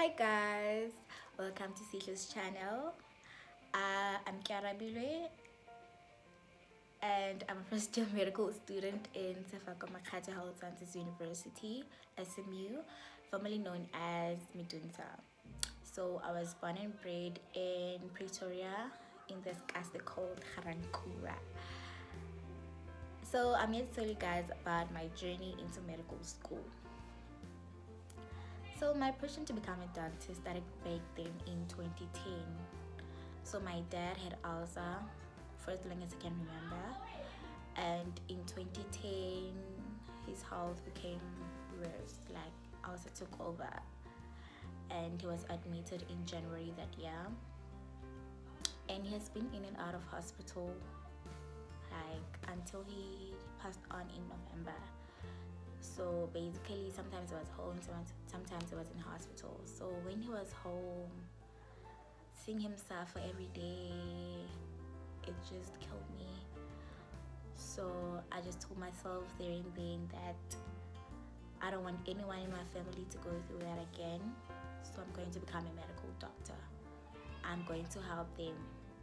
Hi guys, welcome to Sihlu's channel. I'm Kearabilwe and I'm a first year medical student in Makata Health Sciences University, SMU, formerly known as Midunza. So I was born and bred in Pretoria in this castle called Garankura. So I'm here to tell you guys about my journey into medical school. So my passion to become a doctor started back then in 2010. So my dad had ulcer for as long as I can remember, and in 2010 his health became worse, like ulcer took over, and he was admitted in January that year, and he has been in and out of hospital like until he passed on in November. So basically, sometimes he was home, sometimes he was in hospital. So when he was home, seeing him suffer every day, it just killed me. So I just told myself there and then that I don't want anyone in my family to go through that again. So I'm going to become a medical doctor. I'm going to help them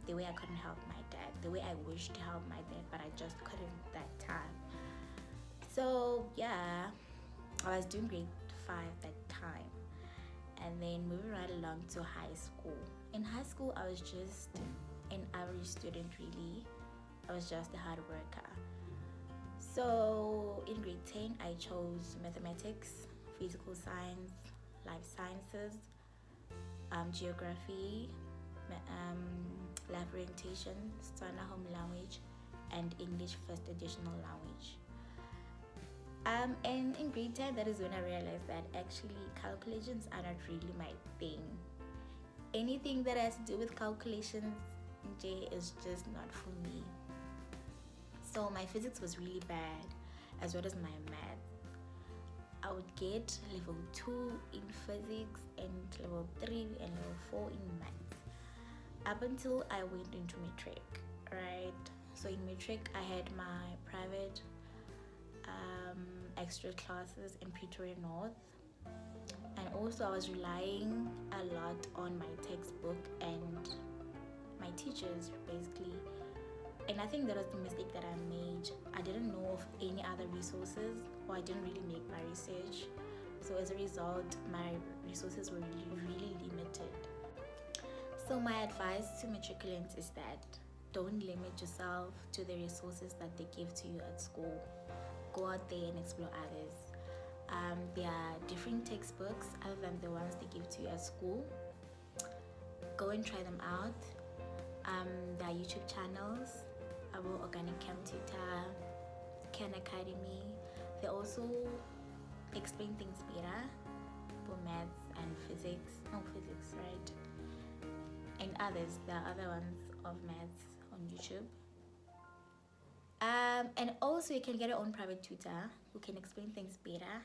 the way I couldn't help my dad, the way I wished to help my dad, but I just couldn't that time. So yeah, I was doing grade 5 that time, and then moving right along to high school. In high school, I was just an average student really. I was just a hard worker. So in grade 10, I chose mathematics, physical science, life sciences, geography, life orientation, Tswana home language, and English first additional language. And in grade 10, that is when I realized that actually calculations are not really my thing. Anything that has to do with calculations is just not for me. So my physics was really bad, as well as my math. I would get level 2 in physics and level 3 and level 4 in math, up until I went into Matric, right? So in Matric, I had my private extra classes in Pretoria North, and also I was relying a lot on my textbook and my teachers basically, and I think that was the mistake that I made. I didn't know of any other resources, or I didn't really make my research, so as a result my resources were really limited. So my advice to matriculants is that don't limit yourself to the resources that they give to you at school. Go out there and explore others. There are different textbooks other than the ones they give to you at school. Go and try them out. There are YouTube channels, our Organic Chem Tutor, Khan Academy. They also explain things better for maths and physics. No, physics, right? And others. There are other ones of maths on YouTube. And also you can get your own private tutor who can explain things better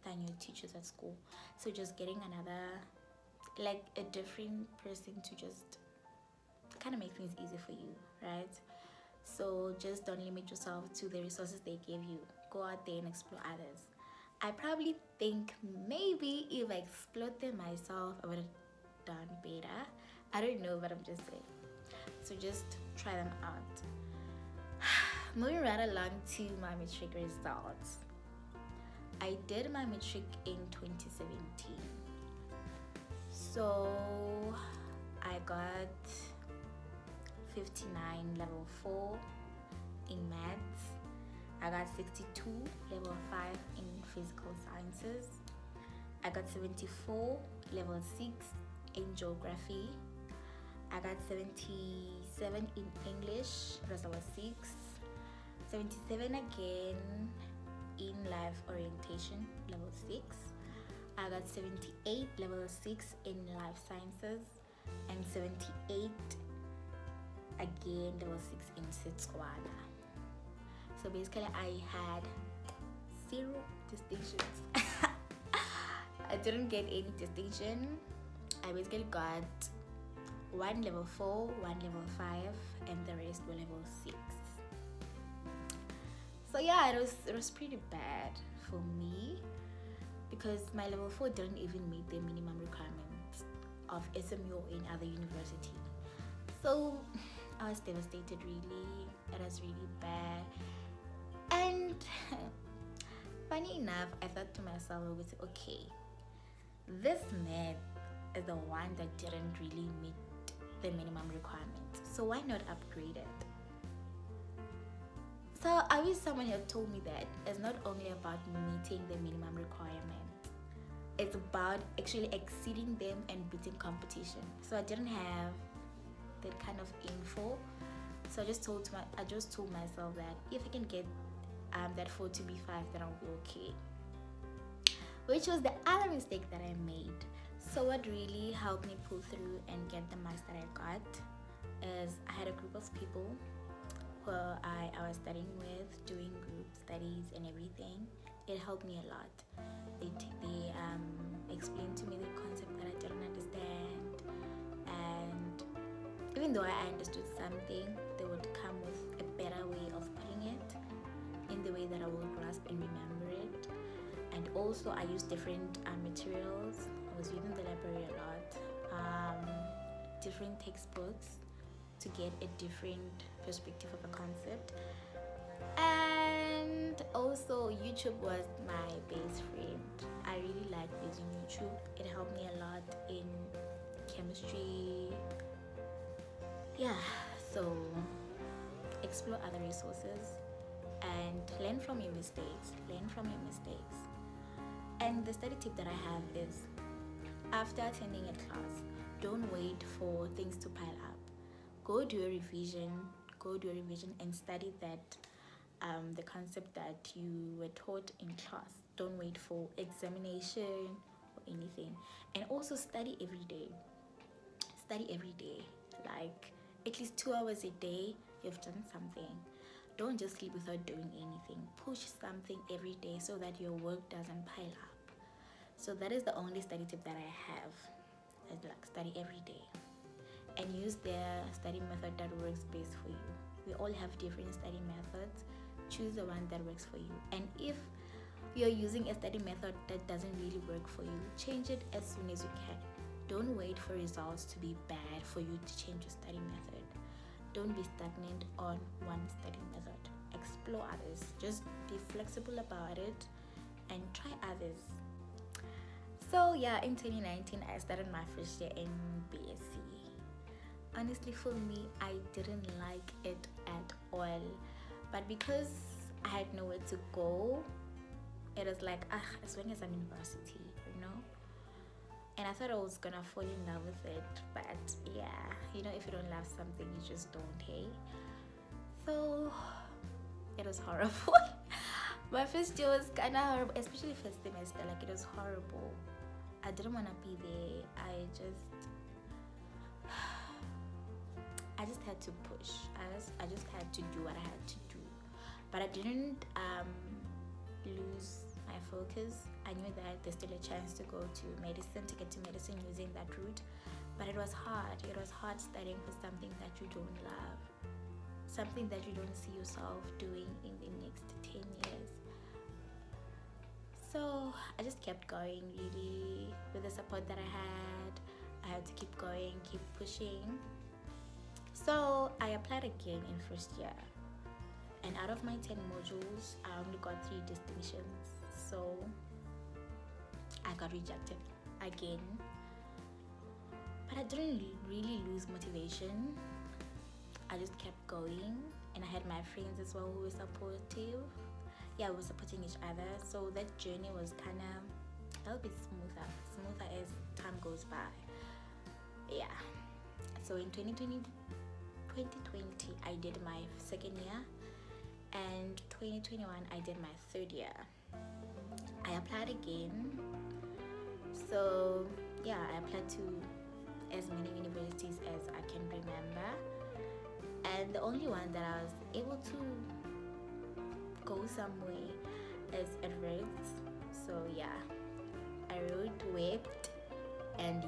than your teachers at school. So just getting another, like a different person to just kind of make things easy for you, right? So just don't limit yourself to the resources they give you. Go out there and explore others. I probably think maybe if I explored them myself, I would have done better. I don't know, but I'm just saying. So just try them out. Moving right along to my matric results. I did my matric in 2017. So I got 59 level 4 in maths. I got 62 level 5 in physical sciences. I got 74 level 6 in geography. I got 77 in English, that's level 6. 77 again in life orientation, level 6. I got 78 level 6 in life sciences, and 78 again level 6 in Setswana. So basically I had 0 distinctions. I didn't get any distinction. I basically got 1 level 4, 1 level 5, and the rest were level 6. So yeah, it was pretty bad for me because my level 4 didn't even meet the minimum requirements. of SMU or any other university. So I was devastated, really. It was really bad. And funny enough, I thought to myself, okay, this math is the one that didn't really meet the minimum requirements. So why not upgrade it? So I wish someone had told me that it's not only about meeting the minimum requirements, it's about actually exceeding them and beating competition. So I didn't have that kind of info. So I just told myself that if I can get that 4 to B5, then I'll be okay. Which was the other mistake that I made. So what really helped me pull through and get the marks that I got is I had a group of people who I was studying with, doing group studies and everything. It helped me a lot. They explained to me the concept that I didn't understand, and even though I understood something, they would come with a better way of putting it in the way that I will grasp and remember it. And also I used different materials. I was reading the library a lot, different textbooks to get a different perspective of a concept. And also YouTube was my best friend. I really liked using YouTube. It helped me a lot in chemistry. Yeah, so explore other resources and learn from your mistakes. And the study tip that I have is, after attending a class, don't wait for things to pile up. Go do a revision and study that the concept that you were taught in class. Don't wait for examination or anything. And also study every day, like at least 2 hours a day. You've done something. Don't just sleep without doing anything. Push something every day so that your work doesn't pile up. So that is the only study tip that I have. It's like study every day and use the study method that works best for you. We all have different study methods. Choose the one that works for you. And if you're using a study method that doesn't really work for you, change it as soon as you can. Don't wait for results to be bad for you to change your study method. Don't be stagnant on one study method. Explore others. Just be flexible about it and try others. So yeah, in 2019, I started my first year in BSc. Honestly, for me, I didn't like it at all. But because I had nowhere to go, it was like, as long as I'm in university, And I thought I was gonna fall in love with it, but yeah, if you don't love something, you just don't, hey? So it was horrible. My first year was kind of horrible, especially first semester. Like, it was horrible. I didn't want to be there. I just had to push. I just had to do what I had to do, but I didn't lose my focus. I knew that there's still a chance to get to medicine using that route, but it was hard. It was hard studying for something that you don't love, something that you don't see yourself doing in the next 10 years. So I just kept going, really, with the support that I had to keep going, keep pushing. So I applied again in first year, and out of my 10 modules, I only got 3 distinctions. So I got rejected again, but I didn't really lose motivation. I just kept going, and I had my friends as well who were supportive. Yeah, we were supporting each other, so that journey was kind of a little bit smoother as time goes by. Yeah, so in 2020 I did my second year, and 2021 I did my third year. I applied again. So yeah, I applied to as many universities as I can remember, and the only one that I was able to go somewhere is at Rhodes. So yeah, I wrote, wept, and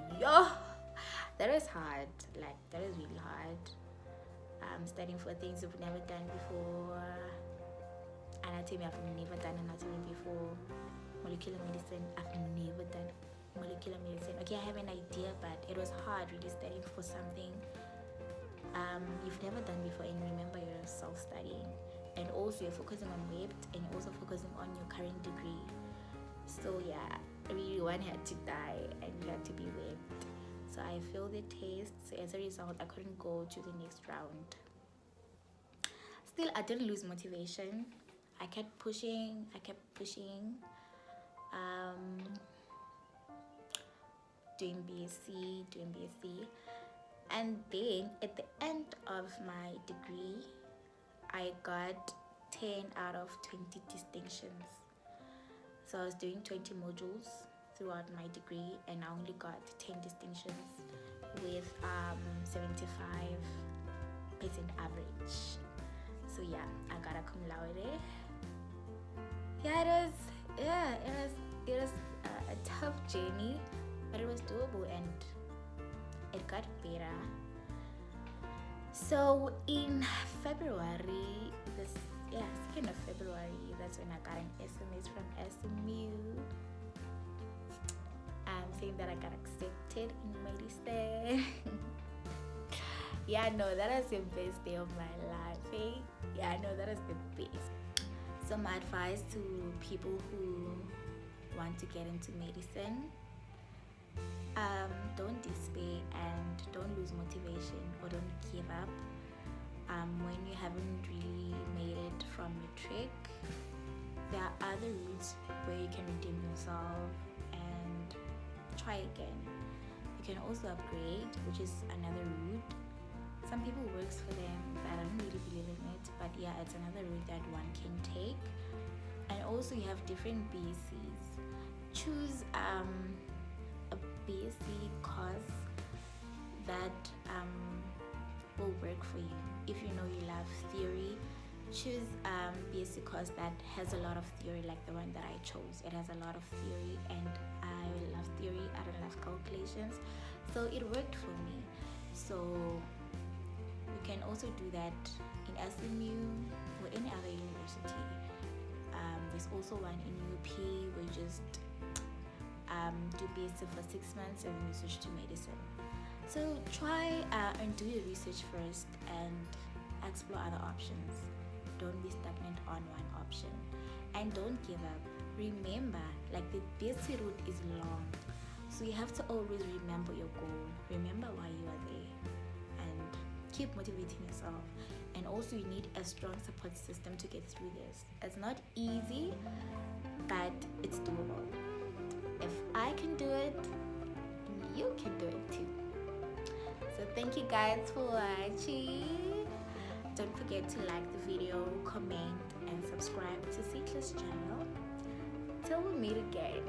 that was hard. Like, that is really hard. Studying for things you've never done before. Anatomy, I've never done anatomy before. Molecular medicine, I've never done molecular medicine. Okay, I have an idea, but it was hard really studying for something you've never done before, and remember you're self-studying, and also you're focusing on web, and you're also focusing on your current degree. So yeah, really one had to die and you had to be whipped. So I failed the test, so as a result I couldn't go to the next round. Still, I didn't lose motivation. I kept pushing, doing BSc. And then at the end of my degree, I got 10 out of 20 distinctions. So I was doing 20 modules throughout my degree, and I only got 10 distinctions with 75% average. So yeah, I got a cum laude. Yeah, it was a tough journey, but it was doable and it got better. So in February, 2nd of February, that's when I got an SMS from SMU saying that I got accepted in medicine. Yeah, no, that was the best day of my life, eh? Yeah, no, that was the best. So my advice to people who want to get into medicine, don't despair and don't lose motivation, or don't give up when you haven't really made it from Matric. There are other routes where you can redeem yourself and try again. You can also upgrade, which is another route. Some people works for them, but I don't really believe in it, but yeah, it's another route that one can take. And also you have different BScs. Choose a BSc course that will work for you. If you know you love theory, choose BSc course that has a lot of theory, like the one that I chose. It has a lot of theory, and I love theory. I don't love calculations, so it worked for me. So you can also do that in SMU or any other university. There's also one in UP where you just do BSc for 6 months and then you switch to medicine. So try and do your research first and explore other options. Don't be stagnant on one option, and don't give up. Remember, like, the BSc route is long, so you have to always remember your goal, remember why you are there, and keep motivating yourself. And also you need a strong support system to get through this. It's not easy, but it's doable. If I can do it, you can do it too. So thank you guys for watching. Don't forget to like the video, comment, and subscribe to Seekless channel. Till we meet again.